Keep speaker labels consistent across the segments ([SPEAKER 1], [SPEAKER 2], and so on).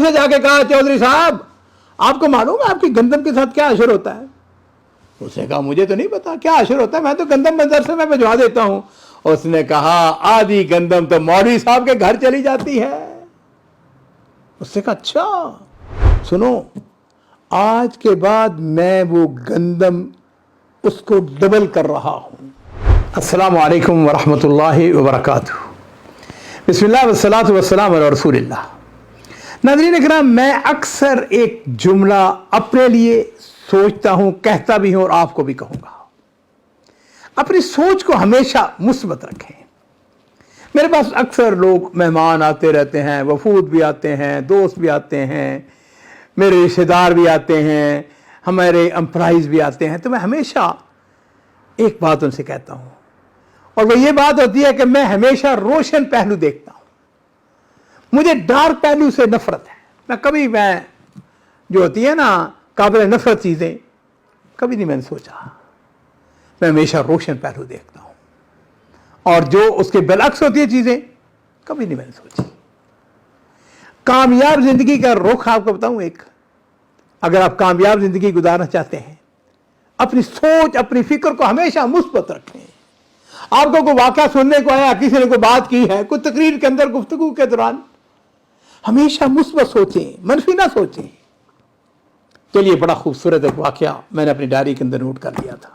[SPEAKER 1] उसने जाके कहा चौधरी साहब आपको मालूम है आपकी गंदम के साथ क्या असर होता है? उसने कहा मुझे तो नहीं पता क्या असर होता है, मैं तो गंदम मदरसे में भिजवा देता हूं। उसने कहा आधी गंदम तो मौलवी साहब के घर चली जाती है। उसने कहा अच्छा सुनो, आज के बाद मैं वो गंदम उसको डबल कर रहा हूं। अस्सलामु अलैकुम वरहमतुल्लाहि वबरकातुहू। बिस्मिल्लाह वस्सलातु वस्सलामु अला रसूलिल्लाह। नाज़रीन इकराम, मैं अक्सर एक जुमला अपने लिए सोचता हूं, कहता भी हूं और आपको भी कहूंगा। अपनी सोच को हमेशा मुस्बत रखें। मेरे पास अक्सर लोग मेहमान आते रहते हैं, वफूद भी आते हैं, दोस्त भी आते हैं, मेरे रिश्तेदार भी आते हैं, हमारे एम्प्लॉइज भी आते हैं। तो मैं हमेशा एक बात उनसे कहता हूं और वो ये बात होती है कि मैं हमेशा रोशन पहलू देखता हूं, मुझे डार्क पहलू से नफरत है। मैं जो होती है ना काबिल नफरत चीज़ें कभी नहीं मैंने सोचा, मैं हमेशा रोशन पहलू देखता हूं और जो उसके बिलअक्स होती है चीज़ें कभी नहीं मैंने सोची। कामयाब जिंदगी का रुख आपको बताऊं एक, अगर आप कामयाब जिंदगी गुजारना चाहते हैं, अपनी सोच अपनी फिक्र को हमेशा मुस्बत रखें। आपको कोई वाक़या सुनने को आया, किसी ने कोई बात की है, कोई तकरीर के अंदर गुफ्तगू के दौरान, हमेशा मुस्बत सोचें, मनफी ना सोचें। चलिए, बड़ा खूबसूरत एक वाक़या मैंने अपनी डायरी के अंदर नोट कर लिया था।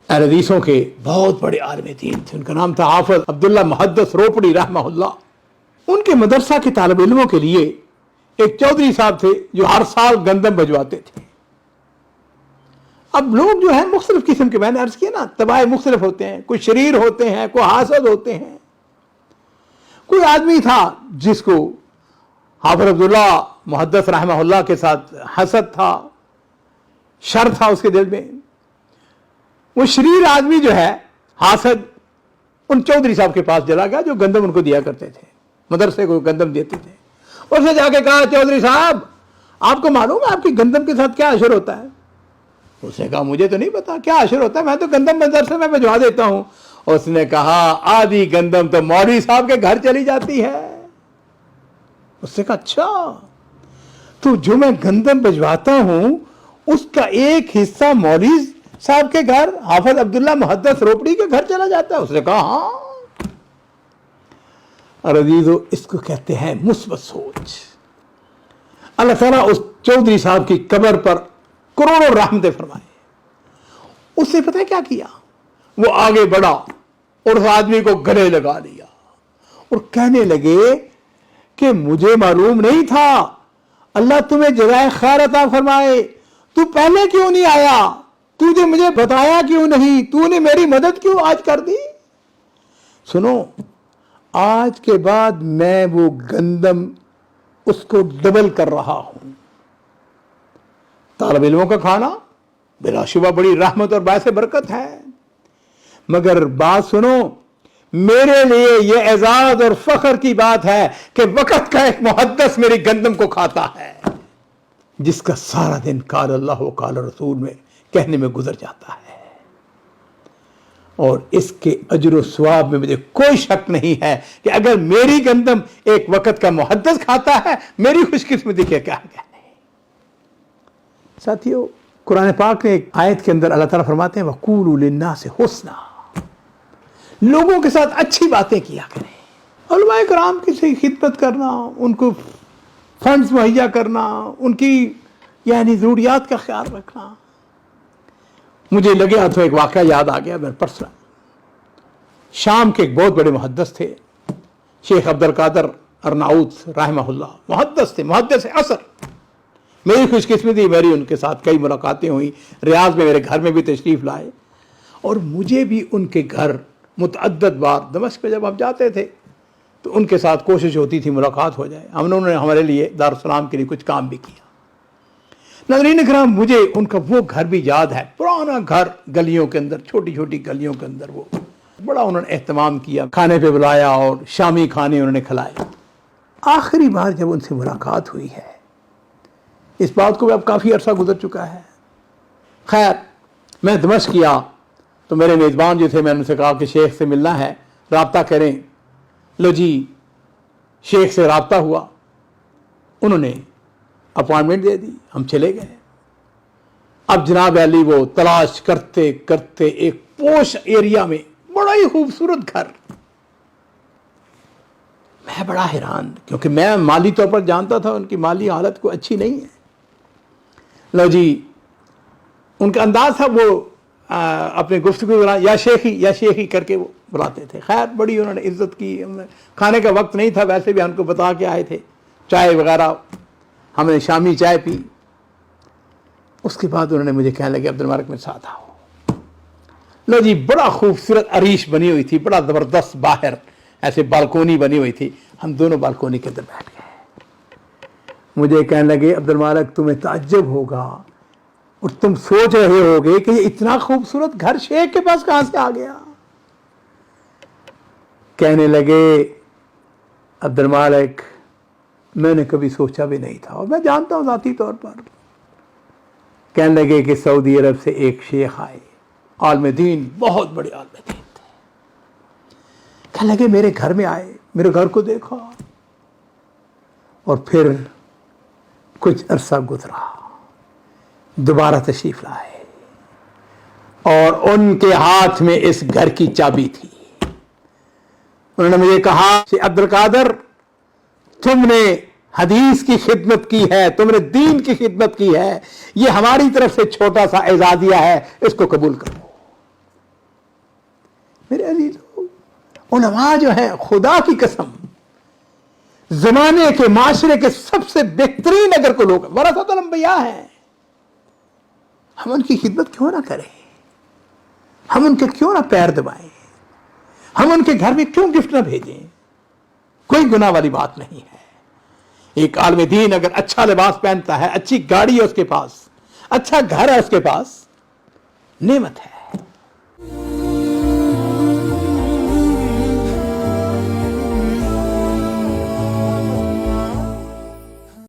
[SPEAKER 1] हदीसों के बहुत बड़े आलिम दीन थे, उनका नाम था हाफिज अब्दुल्ला मुहद्दिस रोपड़ी रहमहुल्लाह। उनके मदरसा के तालिब इल्मों के लिए एक चौधरी साहब थे जो हर साल गंदम भिजवाते थे। अब लोग जो है मुख्तलिफ किस्म के, मैंने अर्ज किया ना, तबाह मुख्तलिफ होते हैं, कोई शरीर होते हैं, कोई हासद होते हैं। कोई आदमी था जिसको हाफिज अब्दुल्ला मुहद्दिस रहमहुल्लाह के साथ हसद था, शर था उसके दिल में। वो शरीर आदमी जो है हासद उन चौधरी साहब के पास चला गया जो गंदम उनको दिया करते थे, मदरसे को गंदम देते थे। उसने जाके कहा चौधरी साहब आपको मालूम है आपकी गंदम के साथ क्या असर होता है? उसने कहा मुझे तो नहीं पता क्या असर होता है, मैं तो गंदम मदरसे में भिजवा देता हूं। उसने कहा आधी गंदम तो मौलवी साहब के घर चली जाती है। उसने कहा अच्छा, तो जो मैं गंदम भिजवाता हूं उसका एक हिस्सा मौलवी साहब के घर, हाफिज अब्दुल्ला मुहद्दिस रोपड़ी के घर चला जाता है? उसने कहा हाँ। अजीजो, इसको कहते हैं मुस्बत सोच। अल्लाह ताला उस चौधरी साहब की कब्र पर करोड़ों रहमतें फरमाए। उसने पता है क्या किया? वो आगे बढ़ा और उस आदमी को गले लगा लिया और कहने लगे कि मुझे मालूम नहीं था, अल्लाह तुम्हें जज़ाए खैर अता फरमाए, तू पहले क्यों नहीं आया, तुझे मुझे बताया क्यों नहीं, तूने मेरी मदद क्यों आज कर दी? सुनो, आज के बाद मैं वो गंदम उसको डबल कर रहा हूं। तालिब इल्मों का खाना बिलाशुबा बड़ी रहमत और बायसे बरकत है, मगर बात सुनो, मेरे लिए ये एजाज और फख्र की बात है कि वक्त का एक मुहद्दिस मेरी गंदम को खाता है, जिसका सारा दिन काल अल्लाह व काल रसूल में कहने में गुजर जाता है। और इसके अजर व सवाब में मुझे कोई शक नहीं है कि अगर मेरी गंदम एक वक्त का मुहद्दिस खाता है, मेरी खुशकिस्मती क्या क्या नहीं। साथियों, कुरान पाक ने एक आयत के अंदर अल्लाह ताला फरमाते हैं वक़ूलू लिन्नासि हुस्ना, लोगों के साथ अच्छी बातें किया करें। उलमाए किराम की खिदमत करना, उनको फंड्स मुहैया करना, उनकी यानी ज़रूरियात का ख्याल रखना। मुझे लगे तो एक वाक़या याद आ गया। मेरे पर्सनल शाम के एक बहुत बड़े मुहद्दिस थे, शेख अब्दुल कादिर अरनाउत रहमहुल्लाह, मुहद्दिस थे, मुहद्दिस असर। मेरी खुशकिस्मती, मेरी उनके साथ कई मुलाकातें हुई, रियाज में मेरे घर में भी तशरीफ़ लाए और मुझे भी उनके घर मुतअद्दिद बार दमिश्क में जब हम जाते थे तो उनके साथ कोशिश होती थी मुलाकात हो जाए। उन्होंने हमारे लिए दारुस्सलाम के लिए कुछ काम भी किया। नाज़रीन इकराम, मुझे उनका वो घर भी याद है, पुराना घर, गलियों के अंदर, छोटी छोटी गलियों के अंदर, वो बड़ा उन्होंने एहतमाम किया, खाने पे बुलाया और शामी खाने उन्होंने खिलाए। आखिरी बार जब उनसे मुलाकात हुई है, इस बात को भी अब काफ़ी अरसा गुजर चुका है। खैर, मैं दमिश्क किया तो मेरे मेज़बान जो थे, मैंने उनसे कहा कि शेख से मिलना है, रब्ता करें। लो जी, शेख से रब्ता हुआ। उन्होंने اپوائنٹمنٹ دے دی, ہم چلے گئے. اب جناب علی وہ تلاش کرتے کرتے ایک پوش ایریا میں بڑا ہی خوبصورت گھر. میں بڑا حیران, کیونکہ میں مالی طور پر جانتا تھا ان کی مالی حالت کوئی اچھی نہیں ہے. لو جی, ان کا انداز تھا وہ اپنے گفتگو یا شیخی کر کے وہ بلاتے تھے. خیر بڑی انہوں نے عزت کی. کھانے کا وقت نہیں تھا, ویسے بھی ہم کو بتا کے آئے تھے, چائے وغیرہ ہم نے شامی چائے پی. اس کے بعد انہوں نے مجھے کہنے لگے عبد المالک میرے ساتھ آؤ. لو جی, بڑا خوبصورت عریش بنی ہوئی تھی, بڑا زبردست, باہر ایسے بالکونی بنی ہوئی تھی. ہم دونوں بالکونی کے اندر بیٹھ گئے. مجھے کہنے لگے عبد المالک تمہیں تعجب ہوگا اور تم سوچ رہے ہوگے کہ یہ اتنا خوبصورت گھر شیخ کے پاس کہاں سے آ گیا. کہنے لگے عبد المالک میں نے کبھی سوچا بھی نہیں تھا, اور میں جانتا ہوں ذاتی طور پر. کہنے لگے کہ سعودی عرب سے ایک شیخ آئے, عالم دین, بہت بڑے عالم دین تھے. کہنے لگے میرے گھر میں آئے, میرے گھر کو دیکھا, اور پھر کچھ عرصہ گزرا, دوبارہ تشریف لائے, اور ان کے ہاتھ میں اس گھر کی چابی تھی. انہوں نے مجھے کہا کہ عبد القادر تم نے حدیث کی خدمت کی ہے, تم نے دین کی خدمت کی ہے, یہ ہماری طرف سے چھوٹا سا اعزازیہ ہے, اس کو قبول کرو. میرے عزیزو, علماء جو ہیں خدا کی قسم زمانے کے معاشرے کے سب سے بہترین اگر کو لوگ ورثۃ الانبیاء ہیں, ہم ان کی خدمت کیوں نہ کریں, ہم ان کے کیوں نہ پیر دبائیں, ہم ان کے گھر میں کیوں گفٹ نہ بھیجیں. کوئی گناہ والی بات نہیں ہے. ایک عالم دین اگر اچھا لباس پہنتا ہے, اچھی گاڑی ہے اس کے پاس, اچھا گھر ہے اس کے پاس, نعمت ہے.